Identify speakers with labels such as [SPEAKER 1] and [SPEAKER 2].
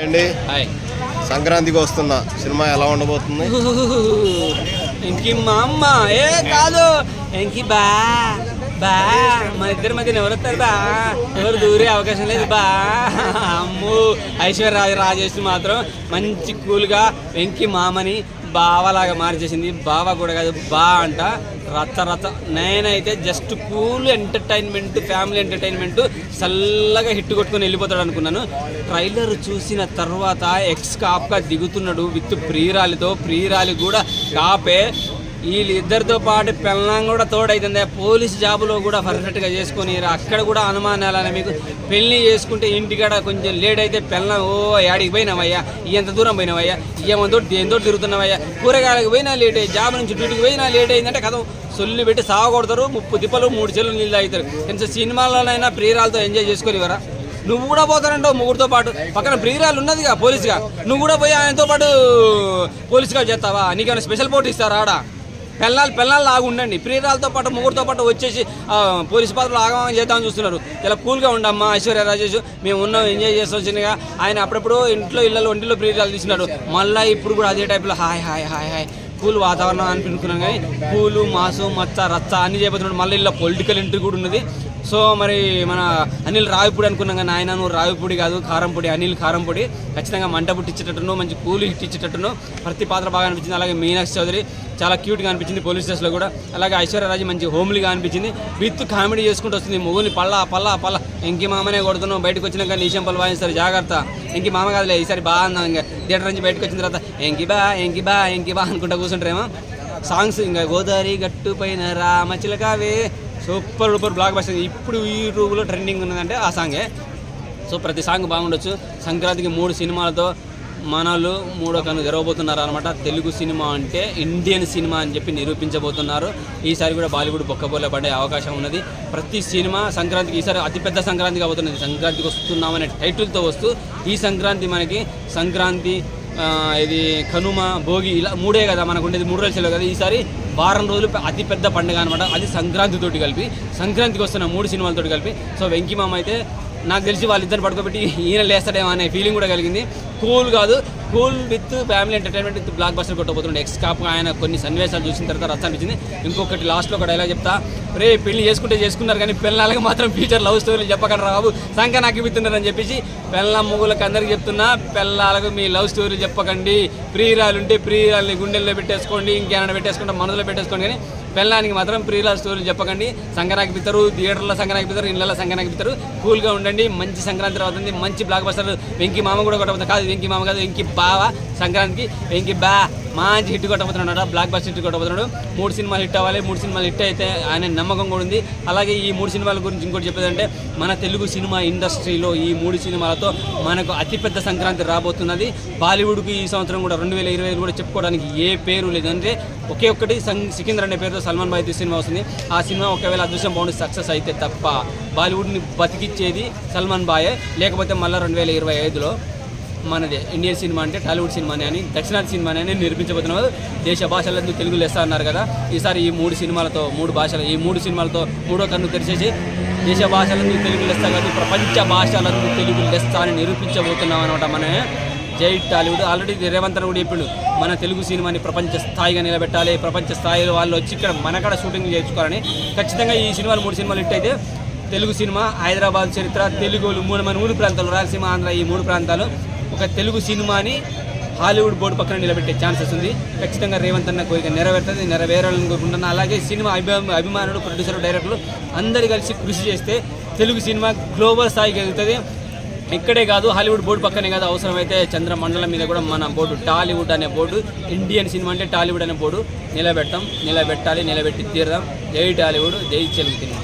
[SPEAKER 1] అండి సంక్రాంతికి వస్తున్న సినిమా ఎలా ఉండబోతుంది?
[SPEAKER 2] ఇంకి మా అమ్మ ఏ కాదు ఇంకి బా బా మన ఇద్దరి మధ్యన ఎవరు వస్తారు బా ఎవరు దూరే అవకాశం లేదు బా అమ్ము ఐశ్వర్య రాజేష్ మాత్రం మంచి కూల్గా వెంకి మామని బావలాగా మార్చేసింది. బావ కూడా కాదు బా అంట రచ్చ రచ్చ. నేనైతే just cool entertainment family entertainment చల్లగా హిట్ కొట్టుకొని వెళ్ళిపోతాడు అనుకున్నాను. ట్రైలర్ చూసిన తర్వాత ఎక్స్ కాప్గా దిగుతున్నాడు విత్ ప్రియురాలితో. ప్రియురాలి కూడా కాపే. వీళ్ళిద్దరితో పాటు పెళ్ళం కూడా తోడైతుంది. పోలీస్ జాబులో కూడా పర్ఫెక్ట్గా చేసుకొని అక్కడ కూడా అనుమానాలని మీకు పెళ్ళి చేసుకుంటే ఇంటికాడ కొంచెం లేట్ అయితే పెళ్ళం ఓ యాడికి పోయినావయ్యా, ఎంత దూరం పోయినావయ్యా, ఏమంతో దేంతో తిరుగుతున్నావయ్యా, కూరగాయలకు పోయినా లేట్ అయ్యి జాబ్ నుంచి డ్యూటీకి పోయినా లేట్ అయిందంటే కథ సొల్లు పెట్టి సాగొడతారు. 30 తిప్పలు 3 చెల్లు నీళ్ళు తాగుతారు. కొంచెం సినిమాలోనైనా ప్రియురాలతో ఎంజాయ్ చేసుకొని ఇవరా. నువ్వు కూడా పోతానంటావు ముగ్గురితో పాటు. పక్కన ప్రియురాలు ఉన్నదిగా పోలీసుగా, నువ్వు కూడా పోయి ఆయనతో పాటు పోలీసుగా చేస్తావా? నీకేమైనా స్పెషల్ పోటీ ఇస్తారా? ఆడ పెళ్ళాలు లాగా ఉండండి. ప్రియురాలతో పాటు ముగ్గురితో పాటు వచ్చేసి పోలీసు పాత్రలు ఆగమని చేద్దామని చూస్తున్నారు. ఇలా కూల్గా ఉండమ్మా ఐశ్వర్య రాజేష్, మేము ఉన్నాం ఎంజాయ్ చేస్తూ వచ్చినగా. ఆయన అప్పుడప్పుడు ఒంటిలో ప్రియురాలు తీసినాడు. మళ్ళీ ఇప్పుడు కూడా అదే టైప్లో hi hi hi hi cool వాతావరణం అనుకున్నాం. కానీ కూలు మాసు మచ్చ రచ్చ అన్ని చేయబోతున్నాడు. మళ్ళీ ఇలా పొలిటికల్ ఎంట్రీ కూడా ఉన్నది. సో మరి మన అనిల్ రావిపూడి అనుకున్నాం కానీ ఆయన నువ్వు రావిపూడి కాదు కారంపొడి, అనిల్ కారంపొడి. ఖచ్చితంగా మంట పుట్టించేటట్టును, మంచి కూల్ హిట్ ఇచ్చేటట్టును. ప్రతి పాత్ర బాగా అనిపించింది. అలాగే మీనాక్షి చౌదరి చాలా క్యూట్గా అనిపించింది పోలీస్ డ్రెస్లో కూడా. అలాగే ఐశ్వర్య రాజు మంచి హోమ్లీగా అనిపించింది. విత్ కామెడీ చేసుకుంటూ వస్తుంది. మొగుని పల్ల ఇంకి మామనే కొడుతున్నావు, బయటకు వచ్చినాక నీశం పలు వాయిస్తారు జాగ్రత్త. ఇంకి మామ కాదులే ఈసారి బాగా అందాం. ఇంకా థియేటర్ నుంచి బయటకు వచ్చిన తర్వాత ఎంకి బా అనుకుంటా కూర్చుంటారేమో. సాంగ్స్ ఇంకా గోదావరి గట్టు పైన రామచిలకావే సూపర్ డూపర్ బ్లాక్ బస్టర్. ఇప్పుడు ఈ రూపులో ట్రెండింగ్ ఉన్నదంటే ఆ సాంగే. సో ప్రతి సాంగ్ బాగుండొచ్చు. సంక్రాంతికి 3 సినిమాలతో మనలు 3వ కన్ను తెరవబోతున్నారు అనమాట. తెలుగు సినిమా అంటే ఇండియన్ సినిమా అని చెప్పి నిరూపించబోతున్నారు. ఈసారి కూడా బాలీవుడ్ బొక్కబోలే పడే అవకాశం ఉన్నది. ప్రతి సినిమా సంక్రాంతికి ఈసారి అతిపెద్ద సంక్రాంతి కాబోతున్నది. సంక్రాంతికి వస్తున్నామనే టైటిల్తో వస్తూ ఈ సంక్రాంతి మనకి సంక్రాంతి ఇది కనుమ భోగి ఇలా 3 కదా మనకు ఉండేది. 3 రోజులు కదా. ఈసారి వారం రోజులు అతిపెద్ద పండుగ అనమాట. అది సంక్రాంతితోటి కలిపి, సంక్రాంతికి వస్తున్న 3 సినిమాలతోటి కలిపి. సో వెంకీ మామ అయితే నాకు తెలిసి వాళ్ళిద్దరిని పడుకోబెట్టి ఈయన లేస్తాడేమో అనే ఫీలింగ్ కూడా కలిగింది. కూల్ కాదు, cool with family entertainment with blockbuster కొట్టబోతుండే. ఎక్స్ కాప్ ఆయన కొన్ని సన్నివేశాలు చూసిన తర్వాత రచ్చ అనిపించింది. ఇంకొకటి లాస్ట్లో ఒక డైలాగ్ చెప్తా, రే పెళ్లి చేసుకున్నారు కానీ పెళ్ళాలకు మాత్రం ఫ్యూచర్ లవ్ స్టోరీలు చెప్పకండి రావు, సంఖ్య నాకు ఇవ్వుతున్నారని చెప్పేసి పెళ్ళ మొగులకు అందరికి చెప్తున్నా, పెళ్ళాలకు మీ లవ్ స్టోరీలు చెప్పకండి. ప్రియురాలు ఉంటే ప్రియురాలని గుండెల్లో పెట్టేసుకోండి, ఇంకేమైనా పెట్టేసుకుంటే మనసులో పెట్టేసుకోండి. కానీ పెళ్ళానికి మాత్రం ప్రియురాలు స్టోరీలు చెప్పకండి. సంక్రాంతికి పిత్తరు, థియేటర్లో సంక్రాంతికి పిత్తరు, ఇళ్ళలో సంక్రాంతికి పిత్తరు. కూల్గా ఉండండి. మంచి సంక్రాంతి రావుతుంది. మంచి బ్లాక్ బస్టర్. వెంకీ మామ కూడా కొట్టబోతుంది. కాదు వెంకీ మామ కాదు, వెంకీ బావ. సంక్రాంతికి వెంకీ బా మంచి హిట్ కొట్టబోతున్నాడు. బ్లాక్ బస్టర్ హిట్ కొట్టబోతున్నాడు. 3 సినిమాలు హిట్ అవ్వాలి. 3 సినిమాలు హిట్ అయితే ఆయన నమ్మకం కూడా ఉంది. అలాగే ఈ 3 సినిమాల గురించి ఇంకోటి చెప్పేదంటే మన తెలుగు సినిమా ఇండస్ట్రీలో ఈ 3 సినిమాలతో మనకు అతిపెద్ద సంక్రాంతి రాబోతున్నది. బాలీవుడ్కి ఈ సంవత్సరం కూడా 2025 కూడా చెప్పుకోవడానికి ఏ పేరు లేదంటే ఒకే ఒక్కటి సికిందర్ అనే పేరుతో సల్మాన్ బాయ్ సినిమా వస్తుంది. ఆ సినిమా ఒకవేళ అదృశ్యం బాగుండి సక్సెస్ అయితే తప్ప బాలీవుడ్ని బతికిచ్చేది సల్మాన్ బాయే. లేకపోతే మళ్ళీ 2025లో మనదే ఇండియన్ సినిమా అంటే టాలీవుడ్ సినిమానే అని, దక్షిణాది సినిమానే అని నిరూపించబోతున్నారు. దేశ భాషలందు తెలుగు లెస్స అన్నారు కదా. ఈసారి ఈ 3 సినిమాలతో 3 భాషలు, ఈ 3 సినిమాలతో 3వ కన్ను తెరిచేసి దేశ భాషలందు తెలుగు లెస్స కాదు ప్రపంచ భాషలందు తెలుగు లెస్స అని నిరూపించబోతున్నాం అనమాట. మన జై టాలీవుడ్. ఆల్రెడీ రేవంత్ కూడా చెప్పిండు, మన తెలుగు సినిమాని ప్రపంచ స్థాయిగా నిలబెట్టాలి, ప్రపంచ స్థాయిలో వాళ్ళు వచ్చి ఇక్కడ మనకడ షూటింగ్ చేసుకోవాలని. ఖచ్చితంగా ఈ సినిమాలు 3 సినిమాలు హిట్ అయితే తెలుగు సినిమా, హైదరాబాద్ చరిత్ర, తెలుగులు మన 3 ప్రాంతాలు, రాయలసీమ, ఆంధ్ర, ఈ 3 ప్రాంతాలు ఒక తెలుగు సినిమాని హాలీవుడ్ బోర్డు పక్కన నిలబెట్టే ఛాన్సెస్ ఉంది. ఖచ్చితంగా రేవంత్ అన్న కోరిక నెరవేరాలని కోరుకుంటున్నాను. అలాగే సినిమా అభిమానులు, ప్రొడ్యూసర్లు, డైరెక్టర్లు అందరూ కలిసి కృషి చేస్తే తెలుగు సినిమా గ్లోబల్ స్థాయికి ఎదుగుతుంది. ఇక్కడే కాదు హాలీవుడ్ బోర్డు పక్కనే కాదు, అవసరమైతే చంద్రమండలం మీద కూడా మన బోర్డు టాలీవుడ్ అనే బోర్డు, ఇండియన్ సినిమా అంటే టాలీవుడ్ అనే బోర్డు నిలబెట్టాలి, నిలబెట్టి తీరదాం. జై టాలీవుడ్, జై తెలుగు సినిమా.